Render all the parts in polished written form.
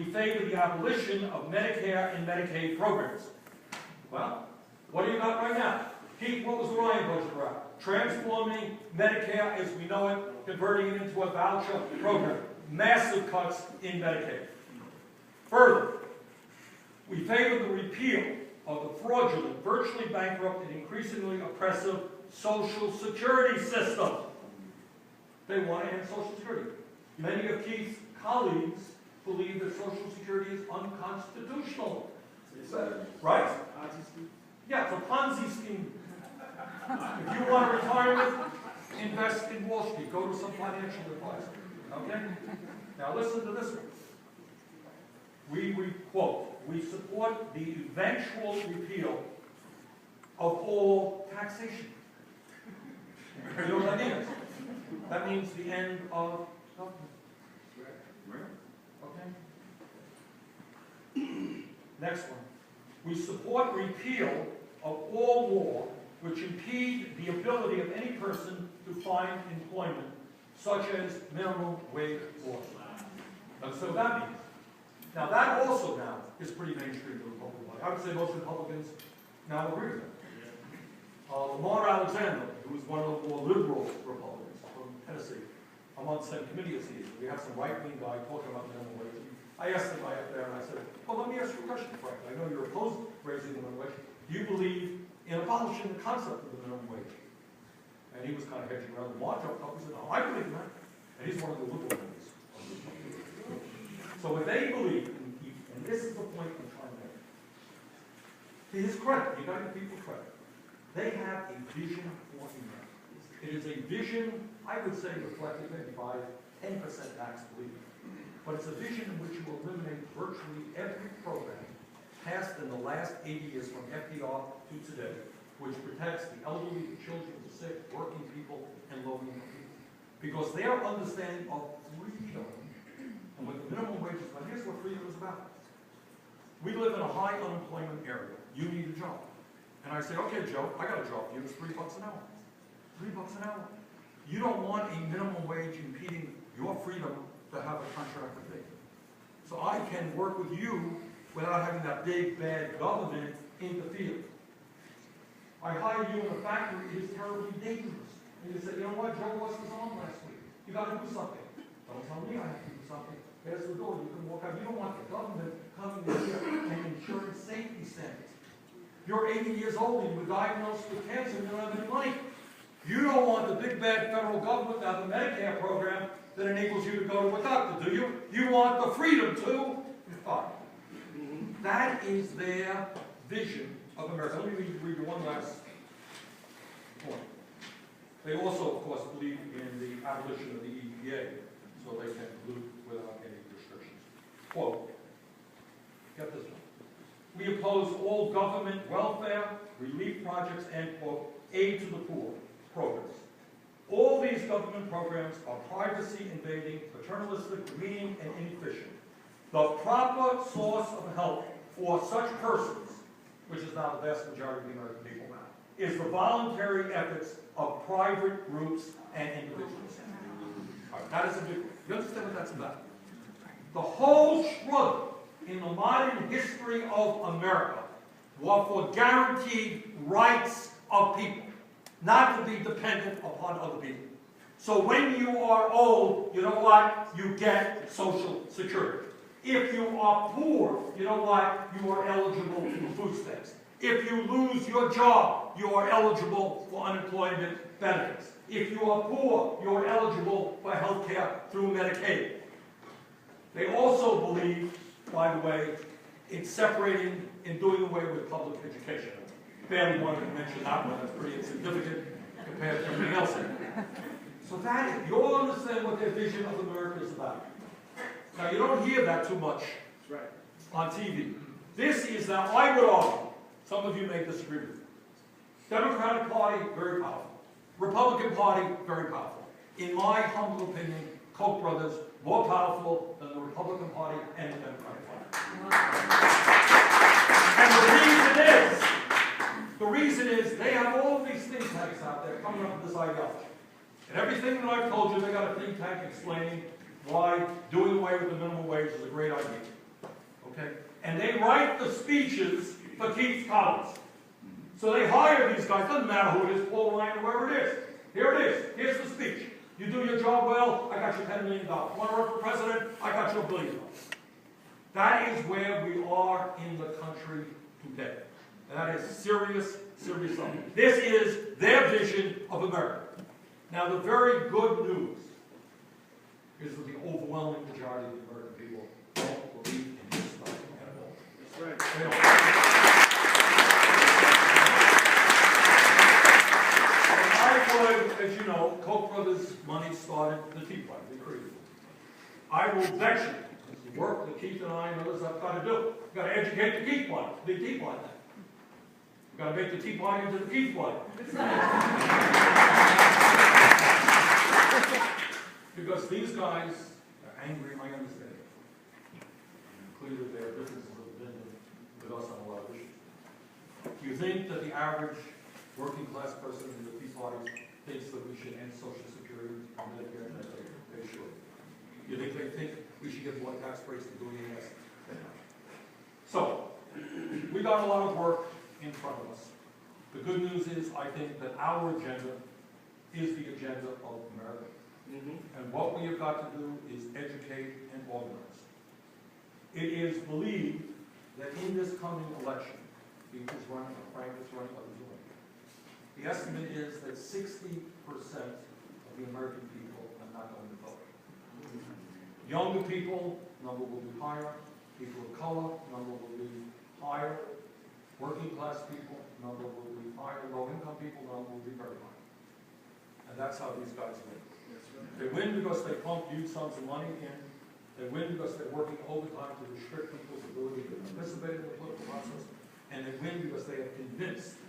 we favor the abolition of Medicare and Medicaid programs. Well, what do you got right now? Pete, what was the Ryan budget about? Transforming Medicare as we know it, converting it into a voucher program. Massive cuts in Medicaid. Further, we favor the repeal of the fraudulent, virtually bankrupt, and increasingly oppressive Social Security system. They want to end Social Security. Many of Keith's colleagues believe that Social Security is unconstitutional. Right? Yeah, it's a Ponzi scheme. If you want retirement, invest in Wall Street. Go to some financial advisor. Okay? Now listen to this one. We quote, we support the eventual repeal of all taxation. You know what that means? That means the end of government. Okay? Next one. We support repeal of all law which impede the ability of any person to find employment, such as minimum wage laws. And so that means. Now that also now is pretty mainstream to the Republican Party. I would say most Republicans now agree with that. Lamar Alexander, who is one of the more liberal Republicans from Tennessee, I'm on the same committee as he is. We have some right-wing guy talking about minimum wage. I asked him right up there, and I said, well, let me ask you a question, Frank. I know you're opposed to raising the minimum wage. Do you believe in abolishing the concept of the minimum wage? And he was kind of hedging around the mark up. He said, no, I believe in that. And he's one of the liberal ones. So what they believe, and this is the point I'm trying to make, to his credit, you got to give people credit, they have a vision for America. It is a vision, I would say, reflected maybe by 10% tax, believe me. But it's a vision in which you will eliminate virtually every program passed in the last 80 years from FDR to today, which protects the elderly, the children, the sick, working people, and low-income people. Because their understanding of freedom, and what the minimum wage is about, here's what freedom is about. We live in a high unemployment area. You need a job. And I say, okay, Joe, I got a job for you. It's $3 an hour. $3 an hour. You don't want a minimum wage impeding your freedom to have a contract with me. So I can work with you without having that big, bad government interfere. I hire you in a factory, it is terribly dangerous. And you say, you know what, Joe lost his arm last week. You got to do something. Don't tell me I have to do something. There's the door, you can walk out. You don't want the government coming in here and ensuring safety standards. You're 80 years old and you were diagnosed with cancer and you don't have any money. You don't want the big bad federal government to have a Medicare program that enables you to go to a doctor, do you? You want the freedom to? Fine. That is their vision of America. Let me read you one last point. They also, of course, believe in the abolition of the EPA, so they can pollute without any restrictions. Quote, get this one. We oppose all government welfare, relief projects, and, quote, aid to the poor programs. All these government programs are privacy-invading, paternalistic, demeaning, and inefficient. The proper source of help for such persons, which is now the vast majority of the American people now, is the voluntary efforts of private groups and individuals. All right, that is a big one. You understand what that's about? The whole struggle in the modern history of America was for guaranteed rights of people, not to be dependent upon other people. So when you are old, you know what? You get Social Security. If you are poor, you know what? You are eligible for food stamps. If you lose your job, you are eligible for unemployment benefits. If you are poor, you are eligible for health care through Medicaid. They also believe, by the way, in separating and doing away with public education. Barely wanted to mention that one. That's pretty insignificant compared to everything else. So that, you all understand what their vision of America is about. Now, you don't hear that too much on TV. This is, now, I would argue, some of you may disagree with me. Democratic Party, very powerful. Republican Party, very powerful. In my humble opinion, Koch brothers, more powerful than the Republican Party and the Democratic Party. And the reason is, they have all of these think tanks out there coming up with this ideology. And everything that I've told you, they got a think tank explaining why doing away with the minimum wage is a great idea. okay? And they write the speeches for Keith Collins. So they hire these guys, doesn't matter who it is, Paul Ryan, whoever it is. Here it is, here's the speech. You do your job well, I got you $10 million. Want to run for president? I got you $1 billion. That is where we are in the country today. That is serious, serious stuff. This is their vision of America. Now, the very good news is that the overwhelming majority of the American people don't believe in this stuff at all. That's right. They don't. As you know, Koch brothers' money started the Tea Party. They created it. I will bet you, it's the work that Keith and I and others have got to do. We've got to educate the Tea Party, the Tea Party. We've got to make the Tea Party into the Keith Party. Because these guys are angry, I understand. Clearly their differences of opinion with us on a lot of issues. Do you think that the average working class person in the Tea Party thinks that we should end Social Security and Medicare? They should. You think they think we should give more tax breaks to billionaires? So, we got a lot of work in front of us. The good news is, I think that our agenda is the agenda of America. And what we have got to do is educate and organize. It is believed that in this coming election, Keith is running, Frank is running, others are running. The estimate is that 60% of the American people are not going to vote. Younger people, number will be higher. People of color, number will be higher. Working class people, number will be higher. Low income people, number will be very high. And that's how these guys win. They win because they pump huge sums of money in. They win because they're working overtime to restrict people's ability to participate in the political process. And they win because they have convinced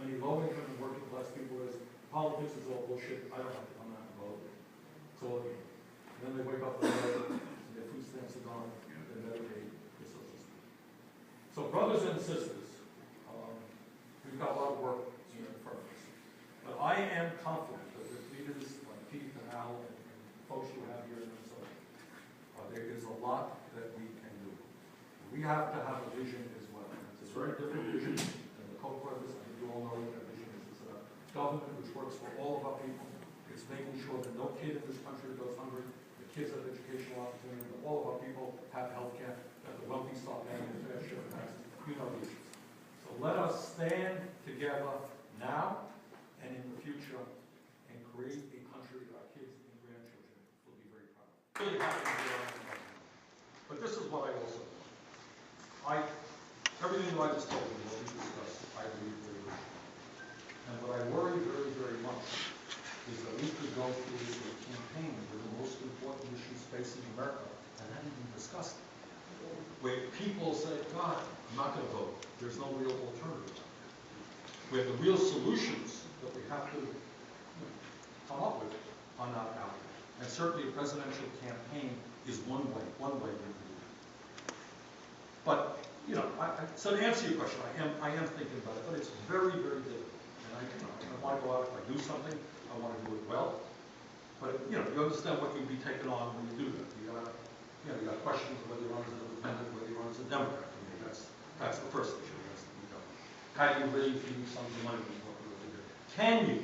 many low-income and working class people that politics is all bullshit. I don't have to come out and vote. It's all a game. And then they wake up in the morning and their food stamps are gone, their Medicaid is Social Security. So brothers and sisters, we've got a lot of work in front of us. But I am confident that with leaders like Keith and Al and folks you have here in Minnesota, there is a lot that we can do. We have to have a vision as well. It's a very different vision than the Koch brothers. I think you all know what that vision is. It's a government which works for all of our people. It's making sure that no kid in this country goes hungry, the kids have educational opportunity, that all of our people have health care, that the wealthy stop paying their fair share of taxes. You know the issues. So let us stand together now and in the future and create a country that our kids and grandchildren will be very proud of. Really happy to be around. But this is what I also do. Everything that I just told you, what we discussed, I believe very much. And what I worry very, very much is that we could go through a campaign where the most important issues facing America and not even discussed it. Where people say, God, I'm not going to vote. There's no real alternative. Where the real solutions that we have to come up with are not out there. And certainly a presidential campaign is one way we can do it. But, so to answer your question, I am thinking about it, but it's very, very difficult. And I want to go out, if I do something, I want to do it well. But, you understand what you'll be taking on when you do that. You got questions of whether you run as an independent, whether you run as a Democrat. For me, that's the first issue that has to be done. How do you raise huge sums of money? Can you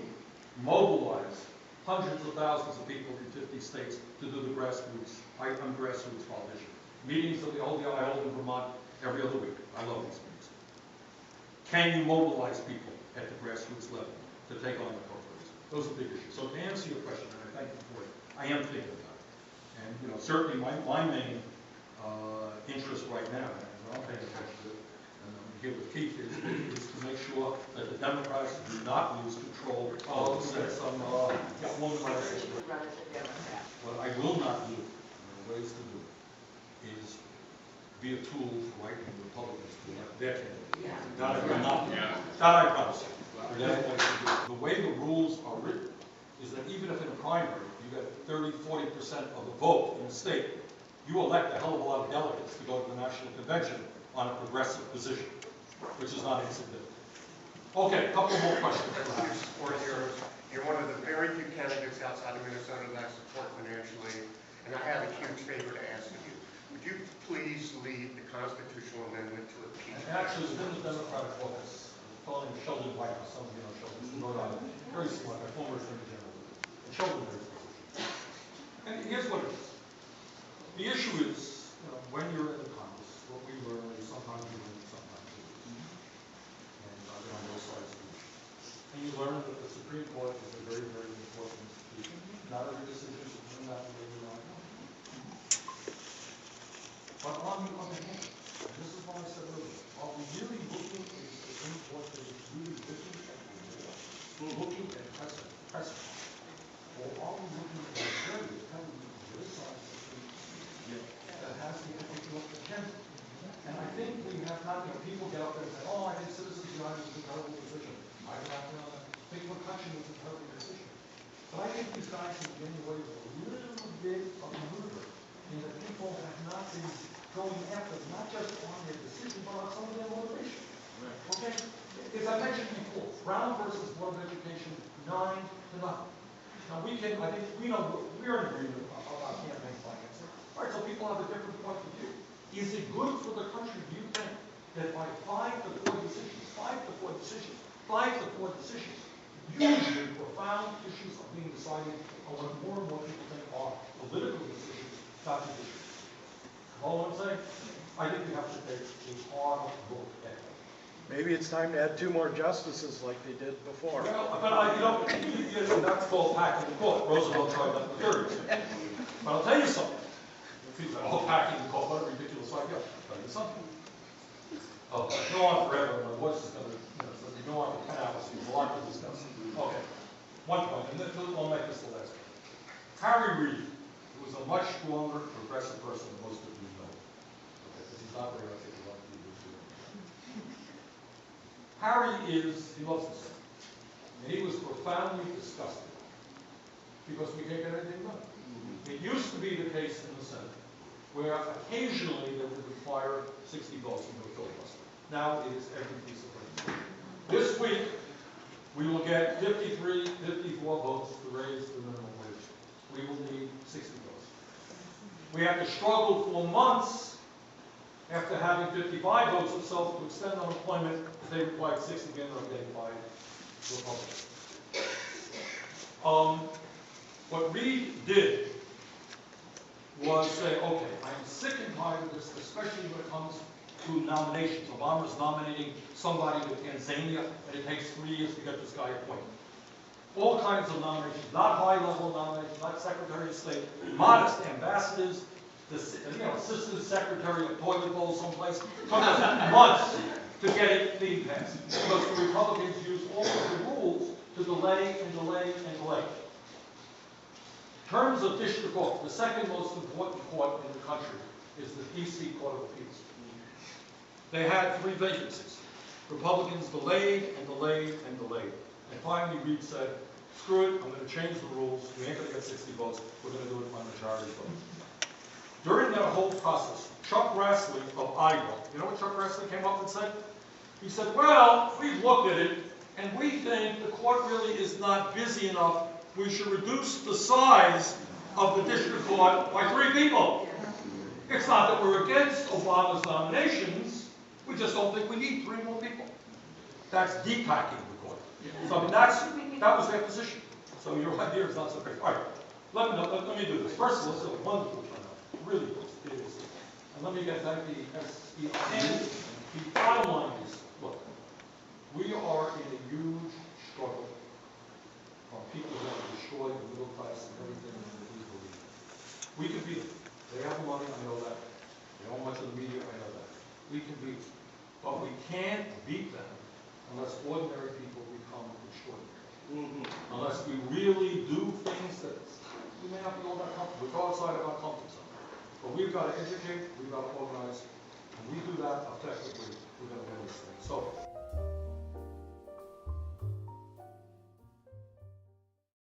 mobilize hundreds of thousands of people in 50 states to do the grassroots? I'm grassroots politician. Meetings that I hold in Vermont every other week. I love these meetings. Can you mobilize people at the grassroots level to take on the corporations? Those are big issues. So to answer your question, and I thank you for it, I am thinking about it. And certainly my main interest right now, and I'm paying attention to it, and I'm here with Keith, is to make sure that the Democrats do not lose control of some woman rights. What I will not do, and there are ways to do it, is be a tool for right-wing Republicans to elect their candidate. That I will not do. That I promise you. The way the rules are written is that even if in a primary you get 30–40% of the vote in the state, you elect a hell of a lot of delegates to go to the national convention on a progressive position, which is not insignificant. Okay, a couple more questions. You're one of the very few candidates outside of Minnesota that I support financially, and I have a huge favor to ask of you. would you please lead the constitutional amendment to And impeachment? actually, within the Democratic caucus, calling Sheldon White, some of you know Sheldon, from Rhode Island, very smart, my former attorney general. And Sheldon knows this issue. And here's what it is. The issue is, when you're in the Congress, what we learn is sometimes you win, sometimes you lose. And I've been on both sides of the issue. And you learn that the Supreme Court is a very, very important institution. Not every decision is turned out the way you want. But on the other hand, and this is what I said earlier, are we really looking at the Supreme Court that is really looking at the law? We're looking at precedent. Or are we looking at a very heavily politicized Supreme Court that has the particular agenda? And I think we have not, people get up there and say, oh, I think Citizens United was a terrible decision. I think McCutcheon was a terrible decision. But I think these guys in many ways are a little bit of a mover in that people have not been going after not just on their decision, but on some of their motivation. Okay? As I mentioned before, Brown versus Board of Education, 9-0. Now I think we know we're in agreement about campaign finance. All right, so people have a different point of view. Is it good for the country, do you think, that by 5 to 4 decisions, usually profound issues are being decided on what more and more people think are political decisions, not judicial? All I'm saying, I think we have to take a hard look at it. Maybe it's time to add 2 more justices like they did before. Well, but that's called packing the court. Roosevelt tried that in the 30s. But I'll tell you something. People say, oh, packing the court, what a ridiculous idea. I'll tell you something. Oh, go on forever. My voice is going to, so you go on for 10 hours. There's a lot to discuss. Okay. One point, and then I'll make this the last one. Harry Reid, who was a much stronger progressive person than most of you know. Okay, because he's not very articulate. Harry he loves the Senate. And he was profoundly disgusted because we can't get anything done. It used to be the case in the Senate where occasionally they would require 60 votes and go filibuster. Now it is every piece of legislation. This week, we will get 53, 54 votes to raise the minimum wage. We will need 60 votes. We have to struggle for months after having 55 votes or so to extend unemployment. If they required 60 again, they're getting 5 Republicans. What Reid did was say, okay, I'm sick and tired of this, especially when it comes to nominations. Obama's nominating somebody to Tanzania, and it takes 3 years to get this guy appointed. All kinds of nominations, not high-level nominations, not Secretary of State, modest ambassadors, assistant secretary of toilet bowl someplace. Took us months to get it being passed because the Republicans used all of the rules to delay and delay and delay. In terms of district court, the second most important court in the country is the D.C. Court of Appeals. They had 3 vacancies. Republicans delayed and delayed and delayed. And finally, Reid said, screw it, I'm going to change the rules. We ain't going to get 60 votes. We're going to do it by majority vote. During that whole process, Chuck Grassley of Iowa, you know what Chuck Grassley came up and said? He said, well, we've looked at it, and we think the court really is not busy enough. We should reduce the size of the district court by 3 people. It's not that we're against Obama's nominations, we just don't think we need 3 more people. That's depacking the court. So I mean, that was their position. So your idea is not so great. All right, let me do this. First of all, it's a wonderful turnout. Really it is. And let me get back the bottom line is, look, we are in a huge struggle from people who have destroyed the middle class and everything that we believe. We can beat them. They have the money, I know that. They own much of the media, I know that. We can beat them. But we can't beat them unless ordinary people become extraordinary. Unless we really do things that we may not be all that comfortable. We go outside of our comfort zone. But we've got to educate, we've got to organize, and we do that effectively, we're going to win this thing. So